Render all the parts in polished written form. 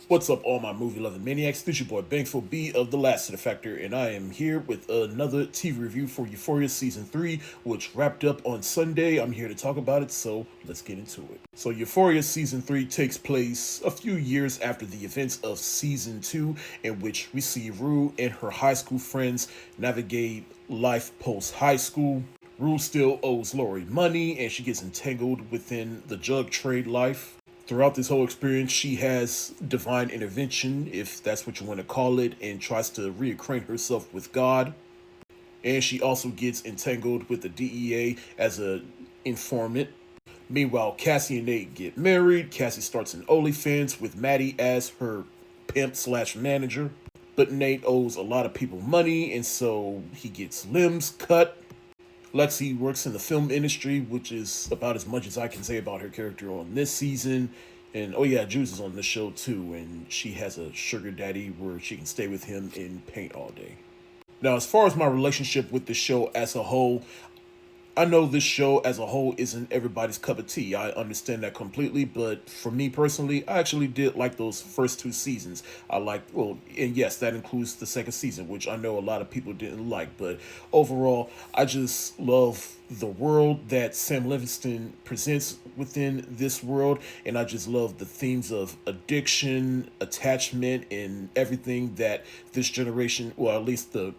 What's up, all my movie-loving maniacs? This your boy Bankful B of the Lassiter Factor, and I am here with another TV review for Euphoria Season 3, which wrapped up on Sunday. I'm here to talk about it, so let's get into it. So Euphoria Season 3 takes place a few years after the events of Season 2, in which we see Rue and her high school friends navigate life post-high school. Rue still owes Lori money, and she gets entangled within the drug trade life. Throughout this whole experience, she has divine intervention, if that's what you want to call it, and tries to reacquaint herself with God. And she also gets entangled with the DEA as a informant. Meanwhile, Cassie and Nate get married. Cassie starts an OnlyFans with Maddie as her pimp slash manager. But Nate owes a lot of people money, and so he gets limbs cut. Lexi works in the film industry, which is about as much as I can say about her character on this season. And oh yeah, Juice is on the show too, and she has a sugar daddy where she can stay with him and paint all day. Now, as far as my relationship with the show as a whole, I know this show as a whole isn't everybody's cup of tea. I understand that completely, but for me personally, I actually did like those first two seasons. I liked, well, and yes, that includes the second season, which I know a lot of people didn't like, but overall, I just love the world that Sam Livingston presents within this world, and I just love the themes of addiction, attachment, and everything that this generation, well, at least the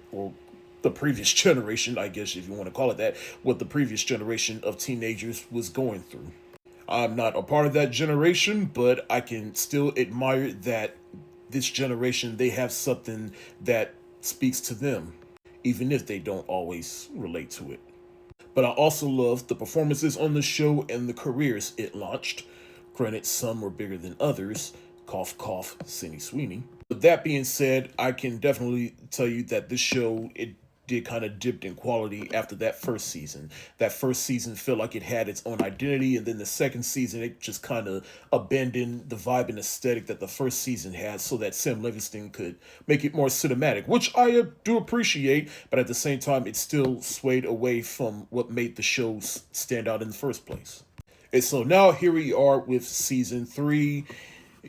previous generation, I guess if you want to call it that, what the previous generation of teenagers was going through. I'm not a part of that generation, but I can still admire that this generation, they have something that speaks to them, even if they don't always relate to it. But I also love the performances on the show and the careers it launched. Granted, some were bigger than others. Cough, cough, Sydney Sweeney. With that being said, I can definitely tell you that this show, it did kind of dipped in quality after that first season. That first season felt like it had its own identity, and then the second season it just kind of abandoned the vibe and aesthetic that the first season had, so that Sam Livingston could make it more cinematic, which I do appreciate. But at the same time, it still swayed away from what made the shows stand out in the first place. And so now here we are with season 3.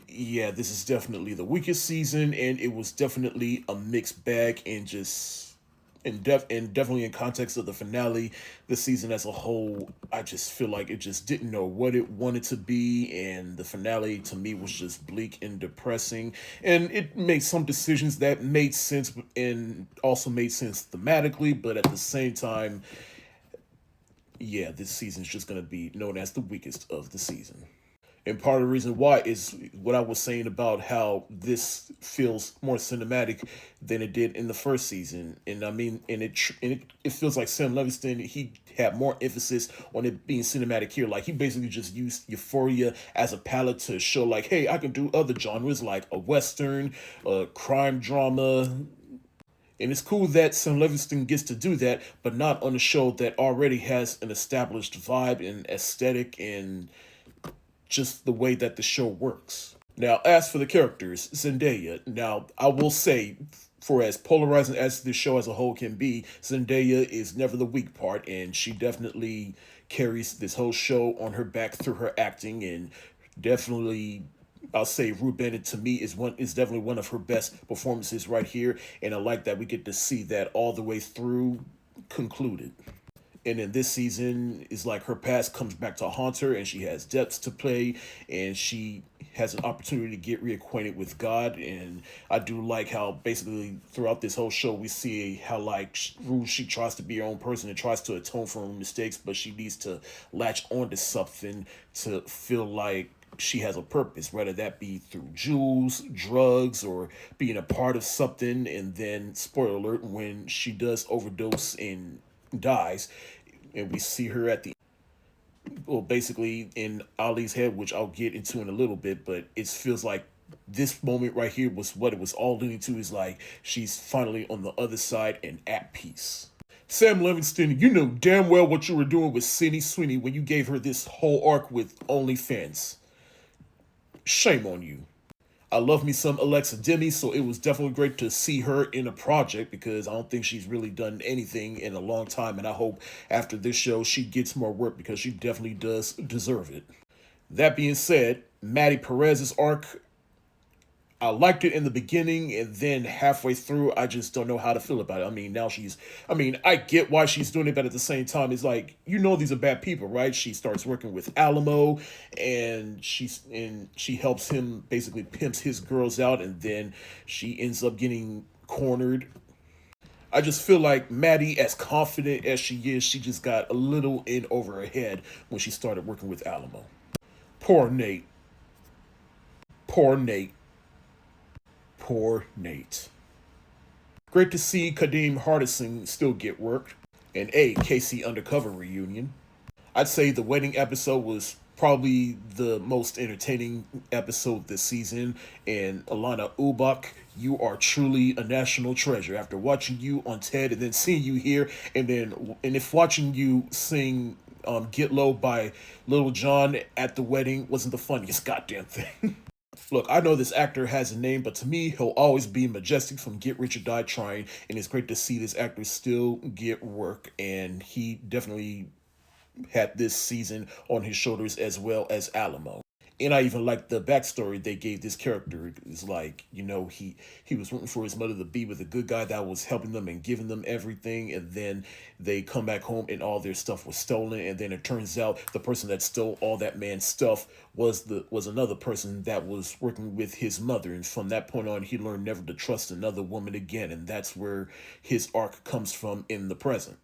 Yeah, this is definitely the weakest season, and it was definitely a mixed bag, and just and definitely in context of the finale, the season as a whole, I just feel like it just didn't know what it wanted to be, and the finale to me was just bleak and depressing. And it made some decisions that made sense and also made sense thematically, but at the same time, yeah, this season is just gonna be known as the weakest of the season. And part of the reason why is what I was saying about how this feels more cinematic than it did in the first season. And I mean, it feels like Sam Levinson, he had more emphasis on it being cinematic here. Like he basically just used Euphoria as a palette to show like, hey, I can do other genres like a Western, a crime drama. And it's cool that Sam Livingston gets to do that, but not on a show that already has an established vibe and aesthetic and just the way that the show works. Now, as for the characters, Zendaya, now I will say, for as polarizing as the show as a whole can be, Zendaya is never the weak part, and she definitely carries this whole show on her back through her acting, and definitely I'll say Rue Bennett to me is definitely one of her best performances right here, and I like that we get to see that all the way through concluded. And in this season is like her past comes back to haunt her, and she has depths to play, and she has an opportunity to get reacquainted with God. And I do like how basically throughout this whole show we see how like she tries to be her own person and tries to atone for her mistakes, but she needs to latch onto something to feel like she has a purpose, whether that be through jewels, drugs, or being a part of something. And then, spoiler alert, when she does overdose and dies, and we see her at the, well, basically in Ali's head, which I'll get into in a little bit, but it feels like this moment right here was what it was all leading to, is like she's finally on the other side and at peace. Sam Livingston, you know damn well what you were doing with Sydney Sweeney when you gave her this whole arc with OnlyFans. Shame on you. I love me some Alexa Demi, so it was definitely great to see her in a project because I don't think she's really done anything in a long time, and I hope after this show she gets more work because she definitely does deserve it. That being said, Maddie Perez's arc, I liked it in the beginning, and then halfway through, I just don't know how to feel about it. I mean, now I get why she's doing it, but at the same time, it's like, these are bad people, right? She starts working with Alamo, and she helps him, basically pimps his girls out, and then she ends up getting cornered. I just feel like Maddie, as confident as she is, she just got a little in over her head when she started working with Alamo. Poor Nate. Poor Nate. Poor Nate. Great to see Kadeem Hardison still get work. And a KC Undercover reunion. I'd say the wedding episode was probably the most entertaining episode this season. And Alana Ubach, you are truly a national treasure. After watching you on TED and then seeing you here, and if watching you sing Get Low by Little John at the wedding wasn't the funniest goddamn thing. Look, I know this actor has a name, but to me, he'll always be Majestic from Get Rich or Die Trying, and it's great to see this actor still get work, and he definitely had this season on his shoulders as well as Alamo. And I even like the backstory they gave this character. It's like, he was rooting for his mother to be with a good guy that was helping them and giving them everything, and then they come back home and all their stuff was stolen, and then it turns out the person that stole all that man's stuff was another person that was working with his mother, and from that point on he learned never to trust another woman again, and that's where his arc comes from in the present.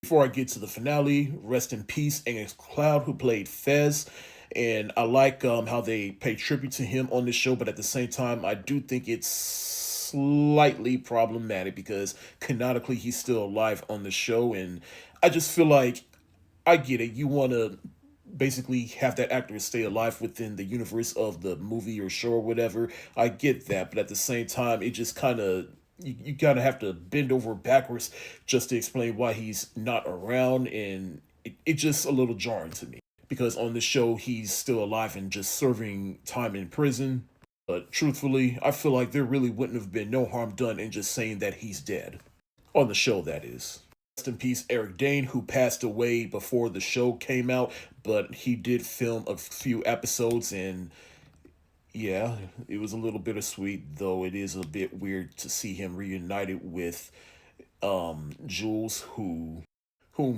Before I get to the finale, rest in peace Angus Cloud, who played Fez. And I like how they pay tribute to him on this show, but at the same time, I do think it's slightly problematic because canonically he's still alive on the show, and I just feel like, I get it. You want to basically have that actor stay alive within the universe of the movie or show or whatever. I get that, but at the same time, it just kind of, you kind of have to bend over backwards just to explain why he's not around, and it's just a little jarring to me. Because on the show, he's still alive and just serving time in prison. But truthfully, I feel like there really wouldn't have been no harm done in just saying that he's dead. On the show, that is. Rest in peace, Eric Dane, who passed away before the show came out, but he did film a few episodes, and yeah, it was a little bittersweet, though it is a bit weird to see him reunited with Jules, whom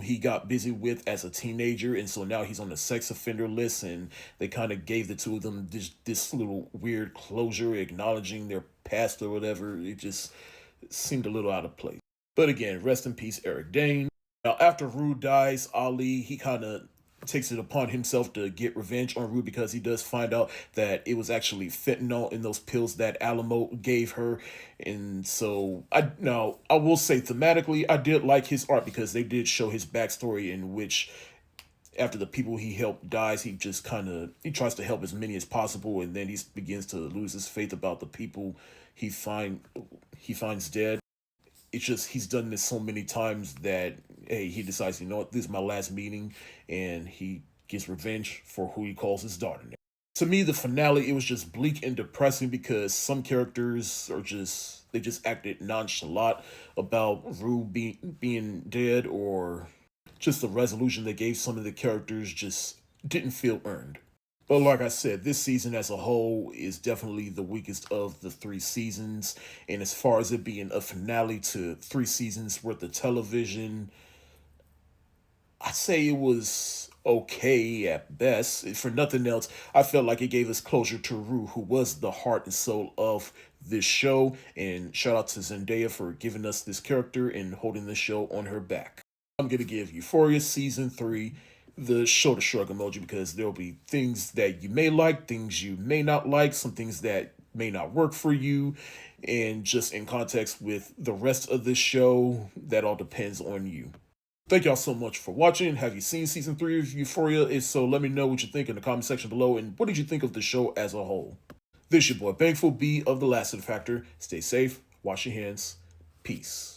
he got busy with as a teenager, and so now he's on the sex offender list, and they kind of gave the two of them this little weird closure, acknowledging their past or whatever. It just seemed a little out of place. But again, rest in peace, Eric Dane. Now, after Rue dies, Ali, he kind of takes it upon himself to get revenge on Rue because he does find out that it was actually fentanyl in those pills that Alamo gave her. And so I will say thematically I did like his art because they did show his backstory, in which after the people he helped dies, he just he tries to help as many as possible, and then he begins to lose his faith about the people he finds dead. It's just he's done this so many times that, hey, he decides, this is my last meeting, and he gets revenge for who he calls his daughter now. To me, the finale, it was just bleak and depressing because some characters they just acted nonchalant about Rue being dead, or just the resolution they gave some of the characters just didn't feel earned. But like I said, this season as a whole is definitely the weakest of the 3 seasons. And as far as it being a finale to 3 seasons worth of television, I'd say it was okay at best. For nothing else, I felt like it gave us closure to Rue, who was the heart and soul of this show. And shout out to Zendaya for giving us this character and holding the show on her back. I'm going to give Euphoria Season 3 the shoulder shrug emoji, because there'll be things that you may like, things you may not like, some things that may not work for you, and just in context with the rest of this show, that all depends on you. Thank y'all so much for watching. Have you seen Season 3 of Euphoria? If so, let me know what you think in the comment section below, and what did you think of the show as a whole? This is your boy Bankful B of the Lassiter Factor. Stay safe, wash your hands, peace.